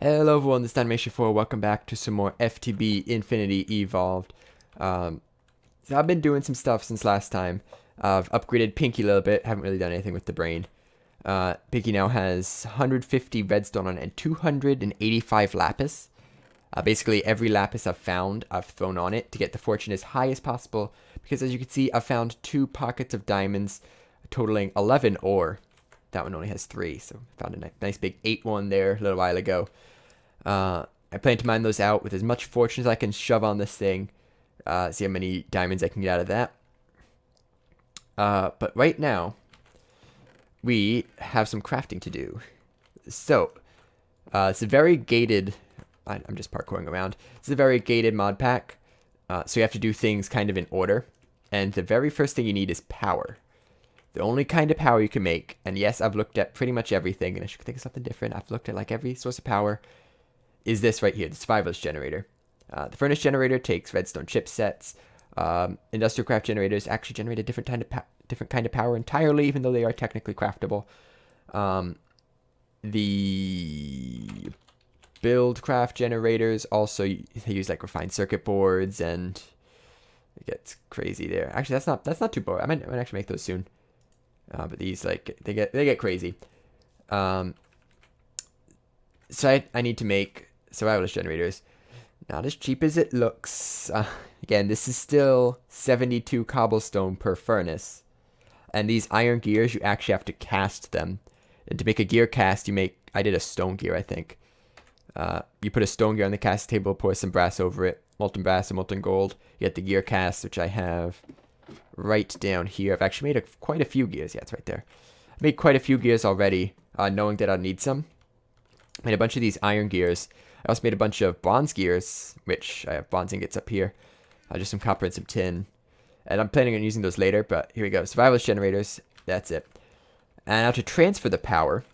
Hello everyone, this is Animation 4. Welcome back to some more FTB Infinity Evolved. So I've been doing some stuff since last time. I've upgraded Pinky a little bit, haven't really done anything with the brain. Pinky now has 150 redstone on it and 285 lapis. Basically every lapis I've found, I've thrown on it to get the fortune as high as possible. Because as you can see, I've found 2 pockets of diamonds totaling 11 ore. That one only has 3, so I found a nice big 8 one there a little while ago. I plan to mine those out with as much fortune as I can shove on this thing. See how many diamonds I can get out of that. But right now, we have some crafting to do. So, it's a very gated... I'm just parkouring around. It's a very gated mod pack. So you have to do things kind of in order. And the very first thing you need is power. The only kind of power you can make, and yes, I've looked at pretty much everything, and I should think of something different. I've looked at like every source of power, is this right here, the survivalist generator. The furnace generator takes redstone chipsets. Industrial craft generators actually generate a different kind of power entirely, even though they are technically craftable. The build craft generators also, they use like refined circuit boards, and it gets crazy there. Actually, that's not too boring. I might actually make those soon. But these, like, they get crazy. So I need to make survivalist generators. Not as cheap as it looks. Again, this is still 72 cobblestone per furnace. And these iron gears, you actually have to cast them. And to make a gear cast, I did a stone gear, I think. You put a stone gear on the cast table, pour some brass over it. Molten brass and molten gold. You get the gear cast, which I have right down here. I've actually made quite a few gears. Yeah, it's right there. I made quite a few gears already, knowing that I'll need some. Made a bunch of these iron gears. I also made a bunch of bronze gears, which I have bronze ingots up here. Just some copper and some tin. And I'm planning on using those later, but here we go. Survivalist generators. That's it. And now to transfer the power.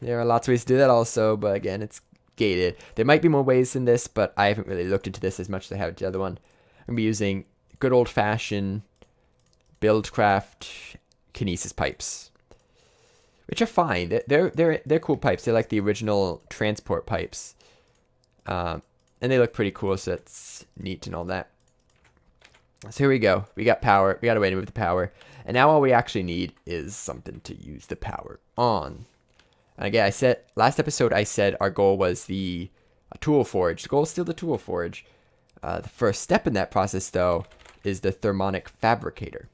There are lots of ways to do that also, but again, it's gated. There might be more ways than this, but I haven't really looked into this as much as I have the other one. I'm going to be using good old-fashioned buildcraft kinesis pipes, which are fine. They're cool pipes. They're like the original transport pipes, and they look pretty cool. So it's neat and all that. So here we go. We got power. We got a way to move the power, and now all we actually need is something to use the power on. And again, last episode I said our goal was the tool forge. The goal is still the tool forge. The first step in that process, though, is the thermonic fabricator,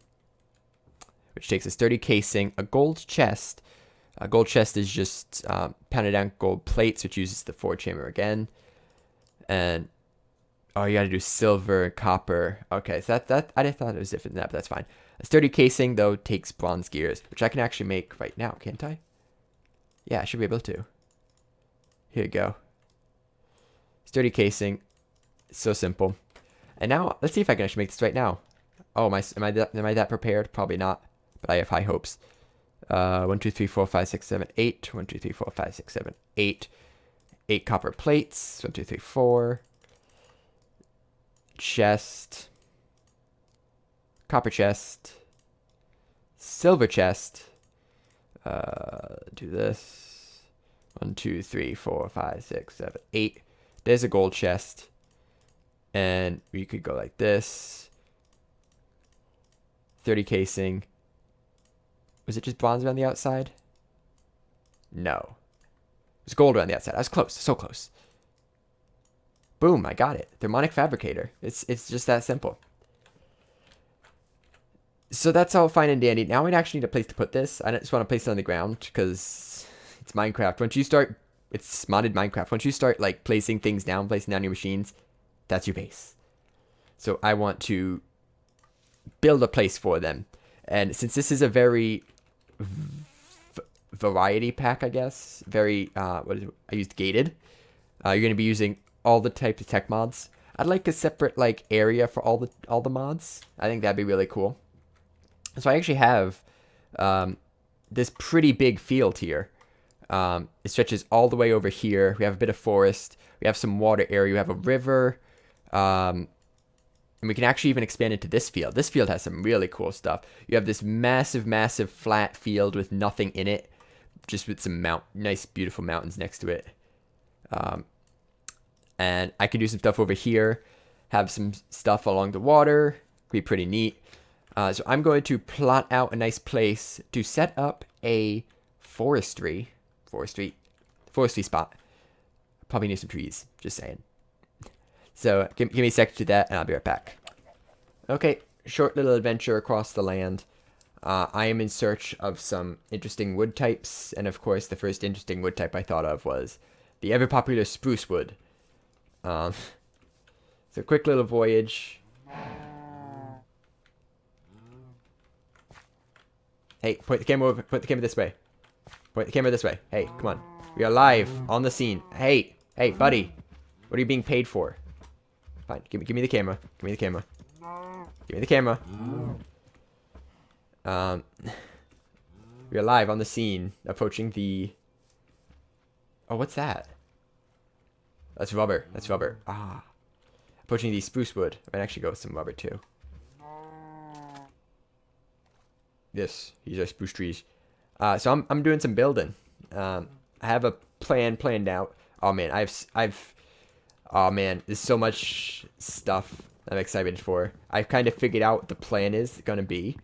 which takes a sturdy casing, a gold chest. A gold chest is just pounded down gold plates, which uses the forge hammer again. And oh, you got to do silver and copper. Okay, so that I thought it was different than that, but that's fine. A sturdy casing, though, takes bronze gears, which I can actually make right now, can't I? Yeah, I should be able to. Here you go. Sturdy casing. So simple. And now, let's see if I can actually make this right now. Oh, am I that prepared? Probably not, but I have high hopes. 1, 2, 3, 4, 5, 6, 7, 8. 1, 2, 3, 4, 5, 6, 7, 8. 8 copper plates. 1, 2, 3, 4. Chest. Copper chest. Silver chest. Do this. 1, 2, 3, 4, 5, 6, 7, 8. There's a gold chest. And we could go like this. 30 casing. Was it just bronze around the outside? No. It was gold around the outside. I was close. So close. Boom, I got it. Thermonic fabricator. It's just that simple. So that's all fine and dandy. Now we actually need a place to put this. I just want to place it on the ground because it's Minecraft. Once you start, it's modded Minecraft. Once you start like placing things down, placing down your machines, that's your base. So I want to build a place for them. And since this is a very variety pack, I guess, very, I used gated. You're going to be using all the types of tech mods. I'd like a separate like area for all the mods. I think that'd be really cool. So I actually have this pretty big field here. It stretches all the way over here. We have a bit of forest. We have some water area. We have a river. And we can actually even expand into this field. This field has some really cool stuff. You have this massive, massive flat field with nothing in it. Just with some nice, beautiful mountains next to it. And I can do some stuff over here, have some stuff along the water, be pretty neat. So I'm going to plot out a nice place to set up a forestry spot. Probably need some trees, just saying. So give me a second to that and I'll be right back. Okay, short little adventure across the land. I am in search of some interesting wood types, and of course the first interesting wood type I thought of was the ever popular spruce wood. So quick little voyage. Hey, point the camera over. Point the camera this way. Point the camera this way. Hey, come on. We are live on the scene. Hey, buddy. What are you being paid for? Fine, give me the camera. Give me the camera. Give me the camera. We are live on the scene, approaching the... Oh, what's that? That's rubber. That's rubber. Ah. Approaching the spruce wood. I might actually go with some rubber, too. Yes, these are spruce trees. So I'm doing some building. I have a plan planned out. Oh, man, oh, man, there's so much stuff I'm excited for. I've kind of figured out what the plan is going to be.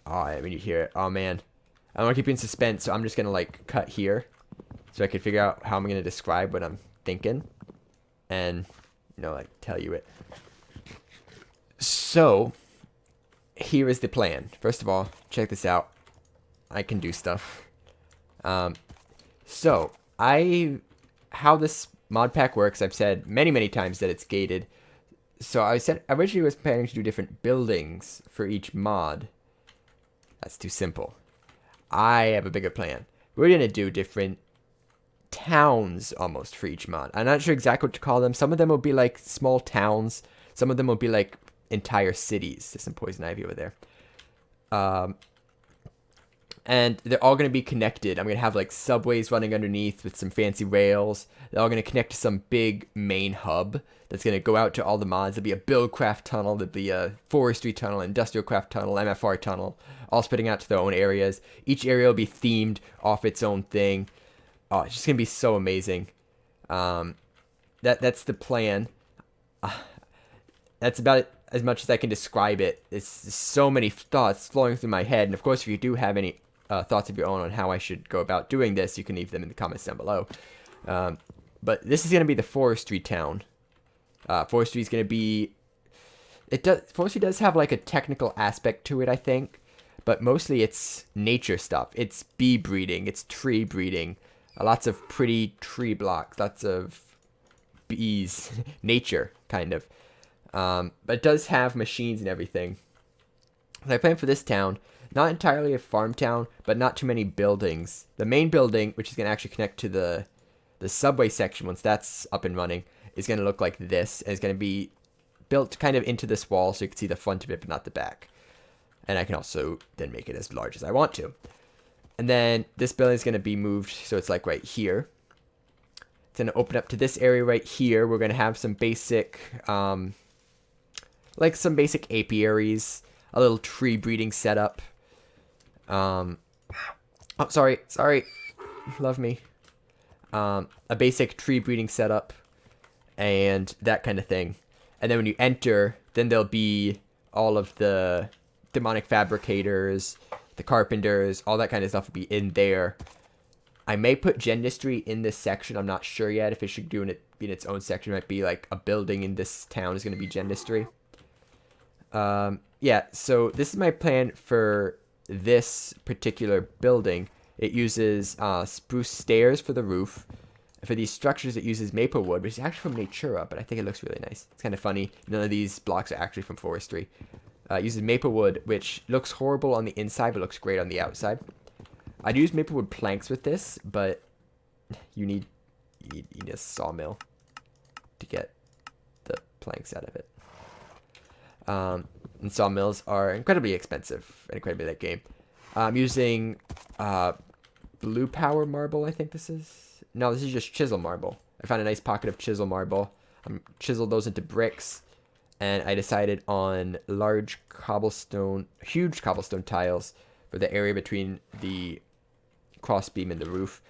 Oh, when you hear it. Oh, man. I don't want to keep you in suspense, so I'm just going to, like, cut here. So I can figure out how I'm going to describe what I'm thinking. And, you know, like, tell you it. So, here is the plan. First of all, check this out. I can do stuff. So, how this mod pack works, I've said many times that it's gated. So I said originally was planning to do different buildings for each mod. That's too simple. I have a bigger plan. We're gonna do different towns almost for each mod. I'm not sure exactly what to call them. Some of them will be like small towns. Some of them will be like entire cities. There's some poison ivy over there. And they're all going to be connected. I'm going to have like subways running underneath with some fancy rails. They're all going to connect to some big main hub that's going to go out to all the mods. There'll be a buildcraft tunnel. There'll be a forestry tunnel, industrial craft tunnel, MFR tunnel, all spreading out to their own areas. Each area will be themed off its own thing. Oh, it's just going to be so amazing. That's the plan. That's about it, as much as I can describe it. It's so many thoughts flowing through my head. And of course, if you do have any thoughts of your own on how I should go about doing this, you can leave them in the comments down below. But this is going to be the forestry town. Forestry is going to be... Forestry does have like a technical aspect to it, I think. But mostly it's nature stuff. It's bee breeding. It's tree breeding. Lots of pretty tree blocks. Lots of bees. Nature, kind of. But it does have machines and everything. So I plan for this town, not entirely a farm town, but not too many buildings. The main building, which is going to actually connect to the subway section once that's up and running, is going to look like this. And it's going to be built kind of into this wall so you can see the front of it, but not the back. And I can also then make it as large as I want to. And then this building is going to be moved so it's like right here. It's going to open up to this area right here. We're going to have some basic... like some basic apiaries, a little tree breeding setup. Oh, sorry, love me. A basic tree breeding setup, and that kind of thing. And then when you enter, then there'll be all of the demonic fabricators, the carpenters, all that kind of stuff will be in there. I may put gendistry in this section. I'm not sure yet if it should be in its own section. It might be like a building in this town is going to be gendistry. Yeah, so this is my plan for this particular building. It uses spruce stairs for the roof. For these structures, it uses maple wood, which is actually from Natura, but I think it looks really nice. It's kind of funny. None of these blocks are actually from Forestry. It uses maple wood, which looks horrible on the inside, but looks great on the outside. I'd use maple wood planks with this, but you need a sawmill to get the planks out of it. And sawmills are incredibly expensive and incredibly late game. I'm using blue power marble, I think this is. No, this is just chisel marble. I found a nice pocket of chisel marble. Chiseled those into bricks, and I decided on huge cobblestone tiles for the area between the crossbeam and the roof.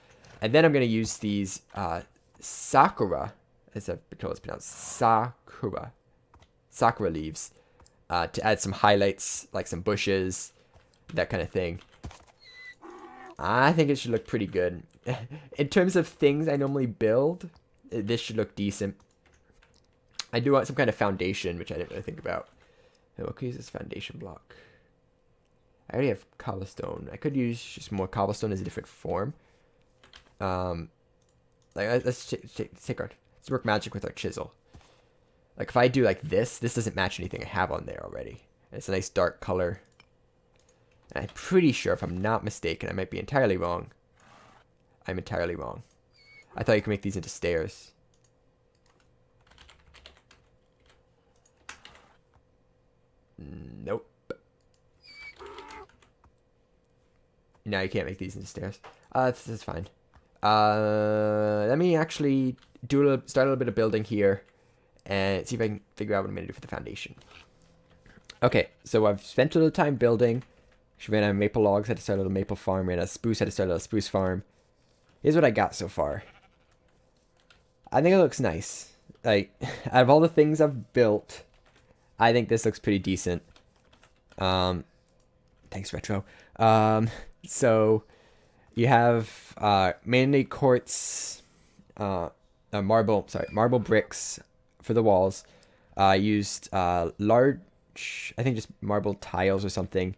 And then I'm going to use these sakura, as I've been told it's pronounced, sakura leaves, to add some highlights, like some bushes, that kind of thing. I think it should look pretty good. In terms of things I normally build, this should look decent. I do want some kind of foundation, which I didn't really think about. What could I use this foundation block? I already have cobblestone. I could use just more cobblestone as a different form. Let's work magic with our chisel. Like if I do like this doesn't match anything I have on there already. And it's a nice dark color. And I'm pretty sure, if I'm not mistaken, I might be entirely wrong. I'm entirely wrong. I thought you could make these into stairs. Nope. Now you can't make these into stairs. This is fine. Let me actually start a little bit of building here and see if I can figure out what I'm going to do for the foundation. Okay, so I've spent a little time building. She ran out of maple logs, had to start a little maple farm. Ran out of spruce, had to start a little spruce farm. Here's what I got so far. I think it looks nice. Like, out of all the things I've built, I think this looks pretty decent. Thanks, Retro. So you have mainly quartz, marble bricks for the walls. I used large, I think just marble tiles or something.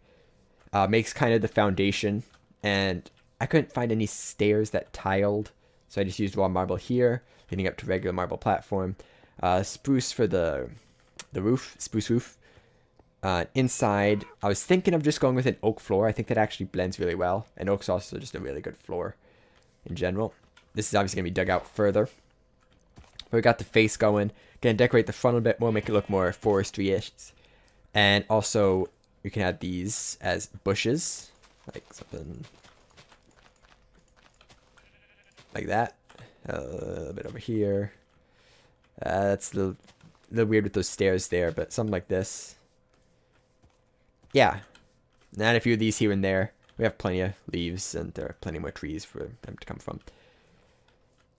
Makes kind of the foundation, and I couldn't find any stairs that tiled, so I just used raw marble here, leading up to regular marble platform. Spruce for the roof, spruce roof. Inside, I was thinking of just going with an oak floor. I think that actually blends really well, and oak's also just a really good floor in general. This is obviously going to be dug out further. But we got the face going. Gonna decorate the front a bit more, make it look more forestry-ish. And also, we can add these as bushes, like something like that. A little bit over here. That's a little weird with those stairs there, but something like this. Yeah. And add a few of these here and there. We have plenty of leaves, and there are plenty more trees for them to come from.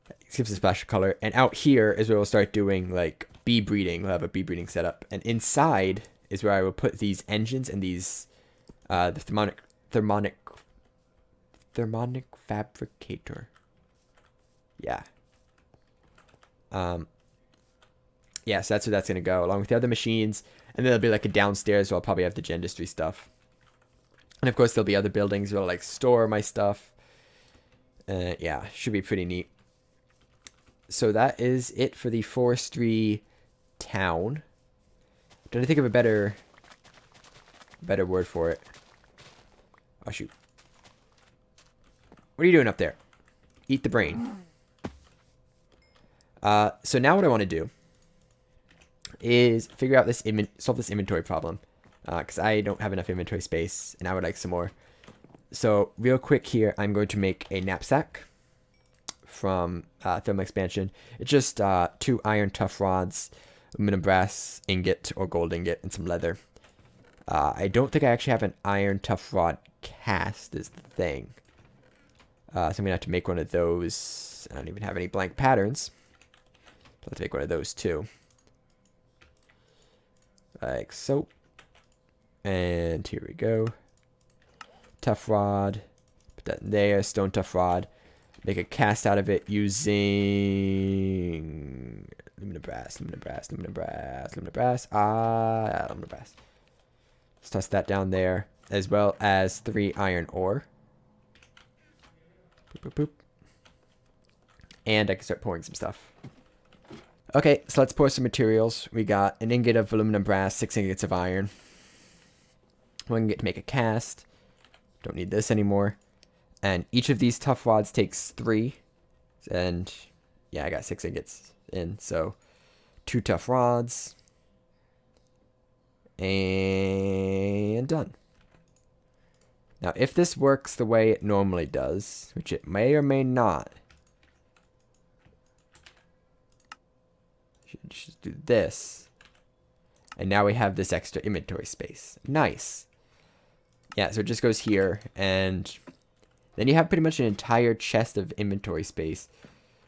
It gives a splash of color. And out here is where we'll start doing, like, bee breeding. We'll have a bee breeding setup. And inside is where I will put these engines and these, the thermonic fabricator. Yeah. Yeah, so that's where that's going to go, along with the other machines. And then there'll be like a downstairs where I'll probably have the gendistry stuff. And of course, there'll be other buildings where I'll like store my stuff. Yeah, should be pretty neat. So that is it for the forestry town. I'm trying to think of a better word for it. Oh, shoot. What are you doing up there? Eat the brain. So now what I want to do is figure out solve this inventory problem, because I don't have enough inventory space, and I would like some more. So real quick here, I'm going to make a knapsack from thermal expansion. It's just 2 iron tough rods, aluminum brass ingot or gold ingot, and some leather. I don't think I actually have an iron tough rod cast is the thing. So I'm gonna have to make one of those. I don't even have any blank patterns. So let's make one of those too. Like so. And here we go. Tough rod. Put that in there. Stone tough rod. Make a cast out of it using aluminum brass. Aluminum brass. Aluminum brass. Aluminum brass. Aluminum brass. Let's toss that down there. As well as 3 iron ore. Boop, boop, boop. And I can start pouring some stuff. Okay, so let's pour some materials. We got an ingot of aluminum brass, 6 ingots of iron. 1 ingot to make a cast. Don't need this anymore. And each of these tough rods takes 3. And yeah, I got 6 ingots in. So 2 tough rods. And done. Now, if this works the way it normally does, which it may or may not, should just do this. And now we have this extra inventory space. Nice. Yeah, so it just goes here, and then you have pretty much an entire chest of inventory space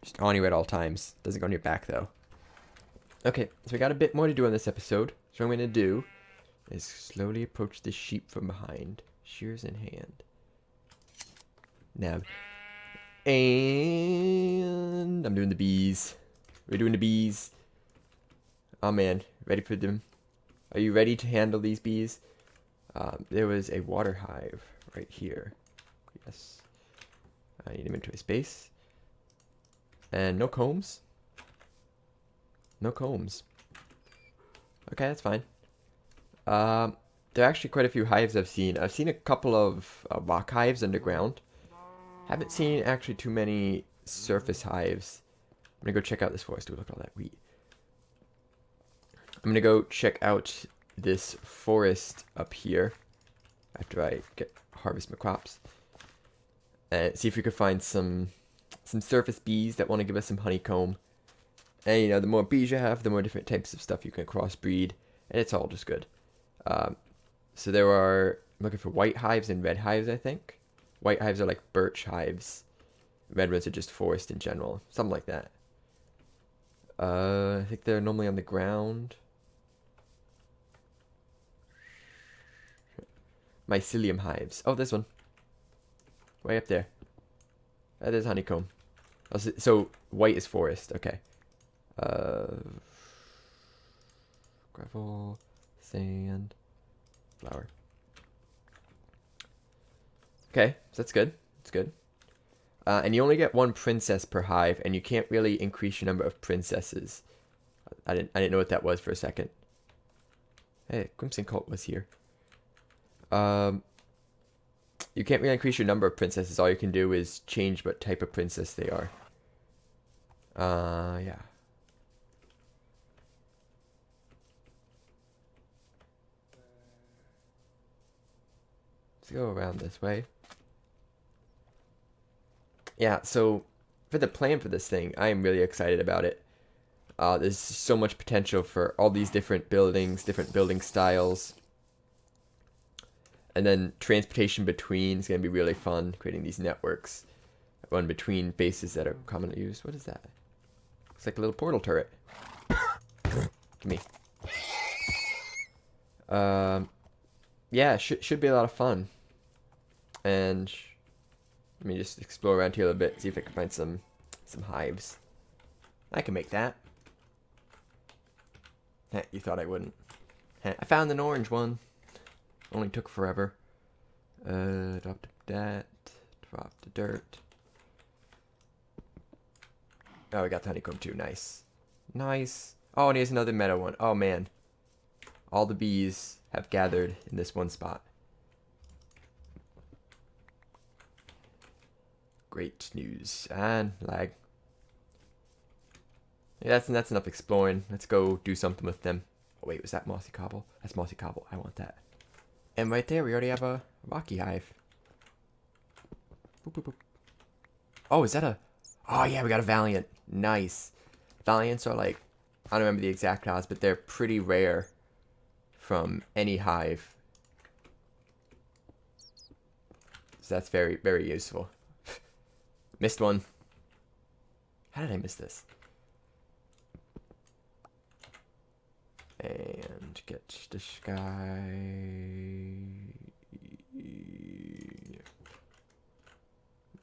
Just on you at all times. Doesn't go on your back though. Okay, so we got a bit more to do on this episode. So what I'm going to do is slowly approach the sheep from behind. Shears in hand. Now. And I'm doing the bees. We're doing the bees. Oh man, ready for them? Are you ready to handle these bees? There was a water hive right here. Yes. I need inventory space. And no combs. No combs. Okay, that's fine. There are actually quite a few hives I've seen. I've seen a couple of rock hives underground. Haven't seen actually too many surface hives. I'm gonna go check out this forest. Look at all that wheat. I'm gonna go check out this forest up here after I harvest my crops, and see if we could find some surface bees that want to give us some honeycomb. And you know, the more bees you have, the more different types of stuff you can crossbreed, and it's all just good. So there are, I'm looking for white hives and red hives, I think. White hives are like birch hives. Red ones are just forest in general, something like that. I think they're normally on the ground. Mycelium hives. Oh, this one. Way up there. That is honeycomb. Oh, so white is forest. Okay. Gravel, sand, flour. Okay, so that's good. That's good. And you only get one princess per hive, and you can't really increase your number of princesses. I didn't know what that was for a second. Hey, Crimson Cult was here. You can't really increase your number of princesses. All you can do is change what type of princess they are. Yeah. Let's go around this way. Yeah, so for the plan for this thing, I am really excited about it. There's so much potential for all these different buildings, different building styles. And then transportation between is going to be really fun, creating these networks. Run between bases that are commonly used. What is that? It's like a little portal turret. Give me. Yeah, should be a lot of fun. And let me just explore around here a little bit, see if I can find some hives. I can make that. Heh, you thought I wouldn't. Heh, I found an orange one. Only took forever. Dropped that. Dropped the dirt. Oh, we got the honeycomb too. Nice. Nice. Oh, and here's another meadow one. Oh, man. All the bees have gathered in this one spot. Great news. And lag. Yeah, that's enough exploring. Let's go do something with them. Oh, wait, was that mossy cobble? That's mossy cobble. I want that. And right there, we already have a rocky hive. Boop, boop, boop. Oh, is that a... Oh, yeah, we got a Valiant. Nice. Valiants are like... I don't remember the exact odds, but they're pretty rare from any hive. So that's very, very useful. Missed one. How did I miss this? And get this guy.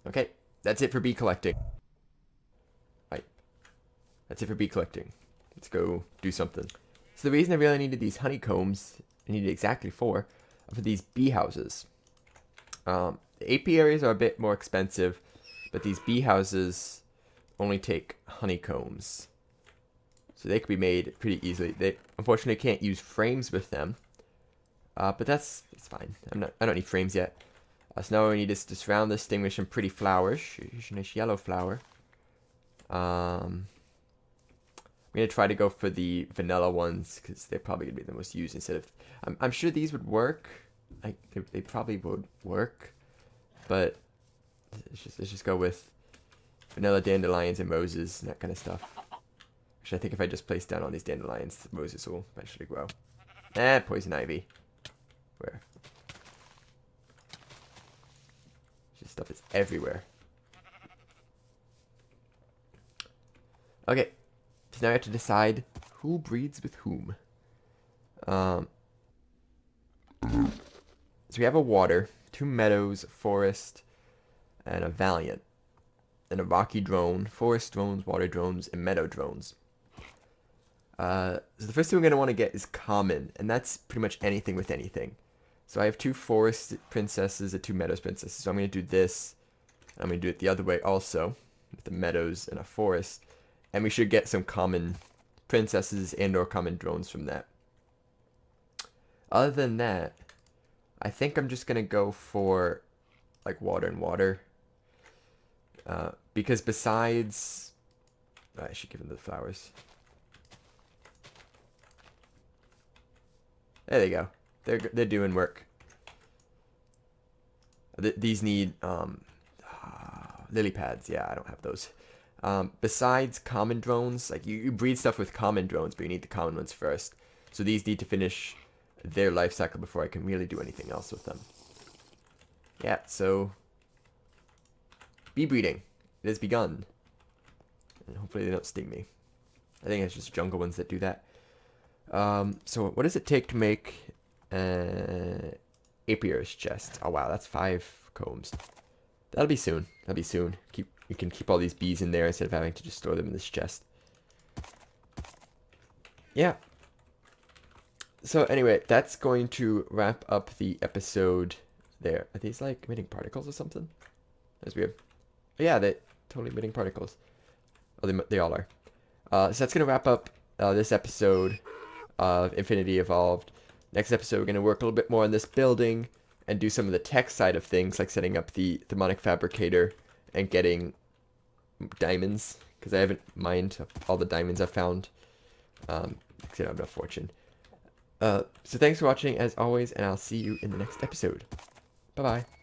Okay, that's it for bee collecting. Right. That's it for bee collecting. Let's go do something. So the reason I really needed these honeycombs, I needed exactly 4, are for these bee houses. The apiaries are a bit more expensive, but these bee houses only take honeycombs. So they could be made pretty easily. They unfortunately can't use frames with them. But it's fine. I don't need frames yet. So now we need to surround this thing with some pretty flowers. Here's a nice yellow flower. I'm gonna try to go for the vanilla ones because they're probably gonna be the most used instead of. I'm sure these would work. Like they probably would work, but let's just go with vanilla dandelions and roses and that kind of stuff. Actually, I think if I just place down all these dandelions, the roses will eventually grow. Poison ivy. Where? This stuff is everywhere. Okay, so now I have to decide who breeds with whom. So we have a water, 2 meadows, forest, and a valiant. And a rocky drone, forest drones, water drones, and meadow drones. So the first thing we're going to want to get is common, and that's pretty much anything with anything. So I have 2 forest princesses and 2 meadows princesses. So I'm going to do this. I'm going to do it the other way also, with the meadows and a forest. And we should get some common princesses and or common drones from that. Other than that, I think I'm just going to go for like water and water. Because besides... I should give them the flowers. There they go. They're doing work. These need lily pads. Yeah, I don't have those. Besides common drones, like you breed stuff with common drones, but you need the common ones first. So these need to finish their life cycle before I can really do anything else with them. Yeah, so bee breeding. It has begun. And hopefully they don't sting me. I think it's just jungle ones that do that. So what does it take to make Apier's chest? Oh wow, that's 5 combs. That'll be soon. That'll be soon. You can keep all these bees in there instead of having to just store them in this chest. Yeah. So anyway, that's going to wrap up the episode there. Are these like emitting particles or something? That's weird. Oh, yeah, they're totally emitting particles. Oh, they all are. So that's going to wrap up this episode of Infinity Evolved. Next episode, we're going to work a little bit more on this building and do some of the tech side of things, like setting up the demonic fabricator and getting diamonds, because I haven't mined all the diamonds I've found. Because I don't have enough fortune. So thanks for watching, as always, and I'll see you in the next episode. Bye-bye.